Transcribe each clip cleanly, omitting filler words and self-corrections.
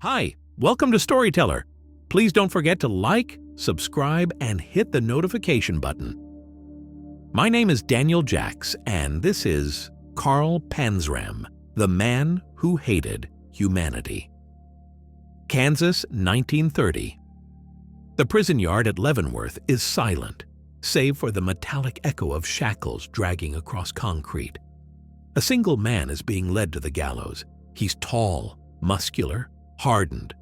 Hi, welcome to Storyteller. Please don't forget to like, subscribe, and hit the notification button. My name is Daniel Jacks, and this is Karl Panzram, the man who hated humanity. Kansas, 1930. The prison yard at Leavenworth is silent, save for the metallic echo of shackles dragging across concrete. A single man is being led to the gallows. He's tall, muscular, hardened,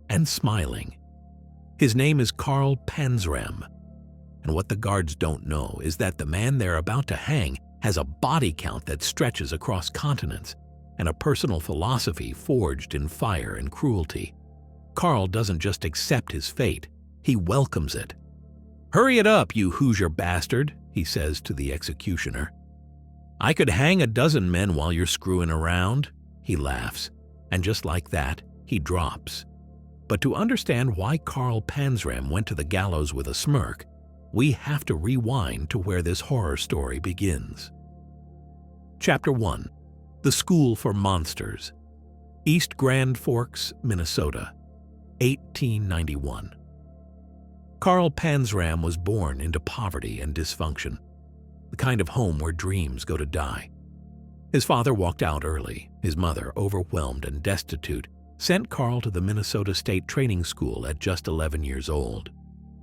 and smiling. His name is Karl Panzram. And what the guards don't know is that the man they're about to hang has a body count that stretches across continents and a personal philosophy forged in fire and cruelty. Karl doesn't just accept his fate, he welcomes it. "Hurry it up, you Hoosier bastard," he says to the executioner. "I could hang a dozen men while you're screwing around," he laughs, and just like that, he drops. But to understand why Karl Panzram went to the gallows with a smirk, we have to rewind to where this horror story begins. Chapter 1. The School for Monsters. East Grand Forks, Minnesota, 1891. Karl Panzram was born into poverty and dysfunction, the kind of home where dreams go to die. His father walked out early. His mother, overwhelmed and destitute, sent Karl to the Minnesota State Training School at just 11 years old.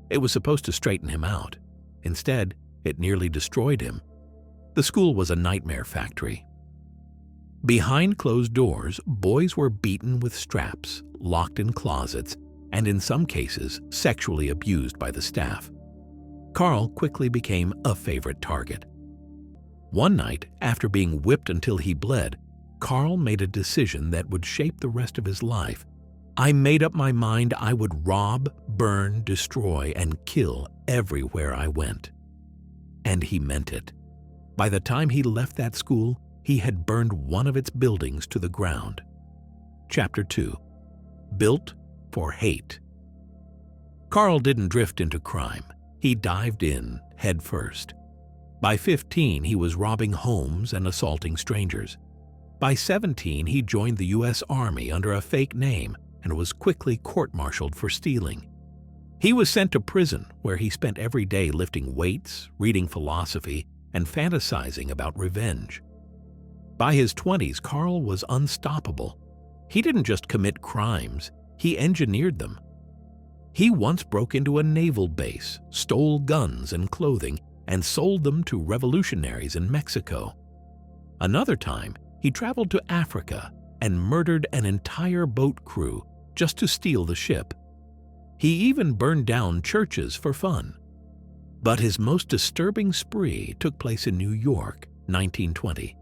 It was supposed to straighten him out. Instead, it nearly destroyed him. The school was a nightmare factory. Behind closed doors, boys were beaten with straps, locked in closets, and in some cases, sexually abused by the staff. Karl quickly became a favorite target. One night, after being whipped until he bled, Karl made a decision that would shape the rest of his life. "I made up my mind I would rob, burn, destroy, and kill everywhere I went." And he meant it. By the time he left that school, he had burned one of its buildings to the ground. Chapter 2. Built for Hate. Karl didn't drift into crime. He dived in head first. By 15, he was robbing homes and assaulting strangers. By 17, he joined the U.S. Army under a fake name and was quickly court-martialed for stealing. He was sent to prison, where he spent every day lifting weights, reading philosophy, and fantasizing about revenge. By his 20s, Karl was unstoppable. He didn't just commit crimes, he engineered them. He once broke into a naval base, stole guns and clothing, and sold them to revolutionaries in Mexico. Another time, he traveled to Africa and murdered an entire boat crew just to steal the ship. He even burned down churches for fun. But his most disturbing spree took place in New York, 1920.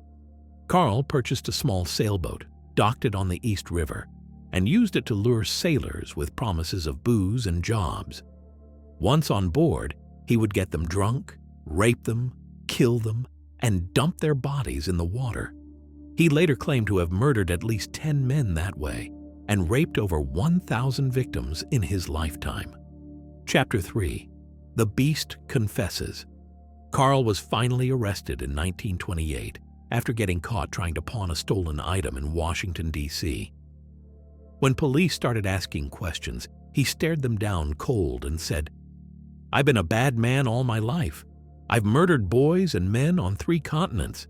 Karl purchased a small sailboat, docked it on the East River, and used it to lure sailors with promises of booze and jobs. Once on board, he would get them drunk, rape them, kill them, and dump their bodies in the water. He later claimed to have murdered at least 10 men that way and raped over 1,000 victims in his lifetime. Chapter 3. The Beast Confesses. Karl was finally arrested in 1928 after getting caught trying to pawn a stolen item in Washington, D.C. When police started asking questions, he stared them down cold and said, "I've been a bad man all my life. I've murdered boys and men on 3 continents.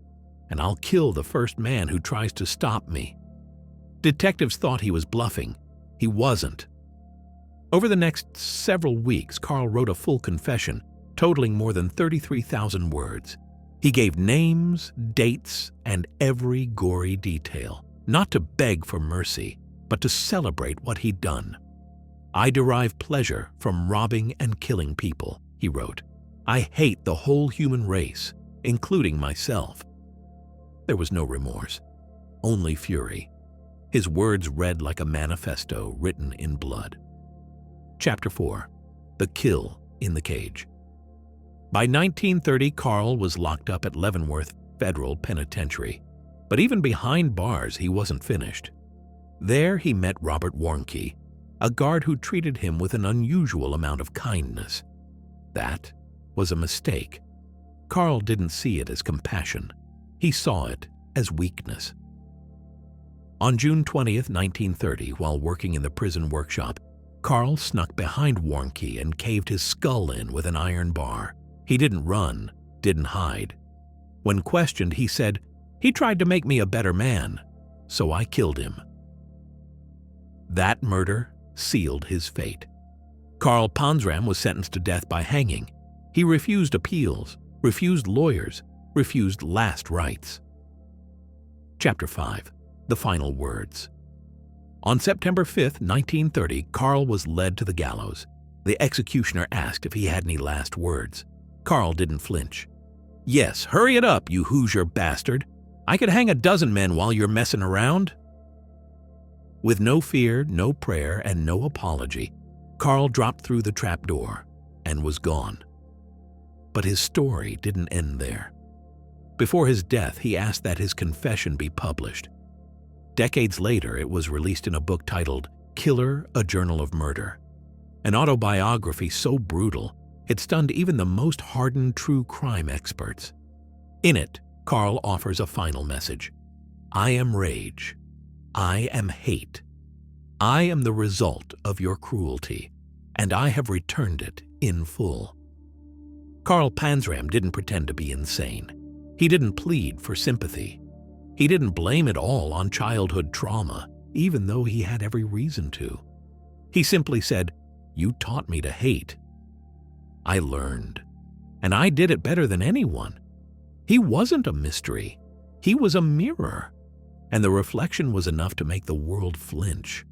And I'll kill the first man who tries to stop me." Detectives thought he was bluffing. He wasn't. Over the next several weeks, Karl wrote a full confession, totaling more than 33,000 words. He gave names, dates, and every gory detail, not to beg for mercy, but to celebrate what he'd done. "I derive pleasure from robbing and killing people," he wrote. "I hate the whole human race, including myself." There was no remorse, only fury. His words read like a manifesto written in blood. Chapter 4. The Kill in the Cage. By 1930, Karl was locked up at Leavenworth Federal Penitentiary, but even behind bars, he wasn't finished. There he met Robert Warnke, a guard who treated him with an unusual amount of kindness. That was a mistake. Karl didn't see it as compassion. He saw it as weakness. On June 20th, 1930, while working in the prison workshop, Carl snuck behind Warnke and caved his skull in with an iron bar. He didn't run, didn't hide. When questioned, he said, "He tried to make me a better man, so I killed him." That murder sealed his fate. Carl Panzram was sentenced to death by hanging. He refused appeals, refused lawyers, refused last rites. Chapter 5. The Final Words. On September 5, 1930, Carl was led to the gallows. The executioner asked if he had any last words. Carl didn't flinch. "Yes, hurry it up, you Hoosier bastard. I could hang a dozen men while you're messing around." With no fear, no prayer, and no apology, Carl dropped through the trapdoor and was gone. But his story didn't end there. Before his death, he asked that his confession be published. Decades later, it was released in a book titled Killer: A Journal of Murder, an autobiography so brutal it stunned even the most hardened true crime experts. In it, Carl offers a final message. "I am rage. I am hate. I am the result of your cruelty, and I have returned it in full." Carl Panzram didn't pretend to be insane. He didn't plead for sympathy. He didn't blame it all on childhood trauma, even though he had every reason to. He simply said, "You taught me to hate. I learned, and I did it better than anyone." He wasn't a mystery. He was a mirror, and the reflection was enough to make the world flinch.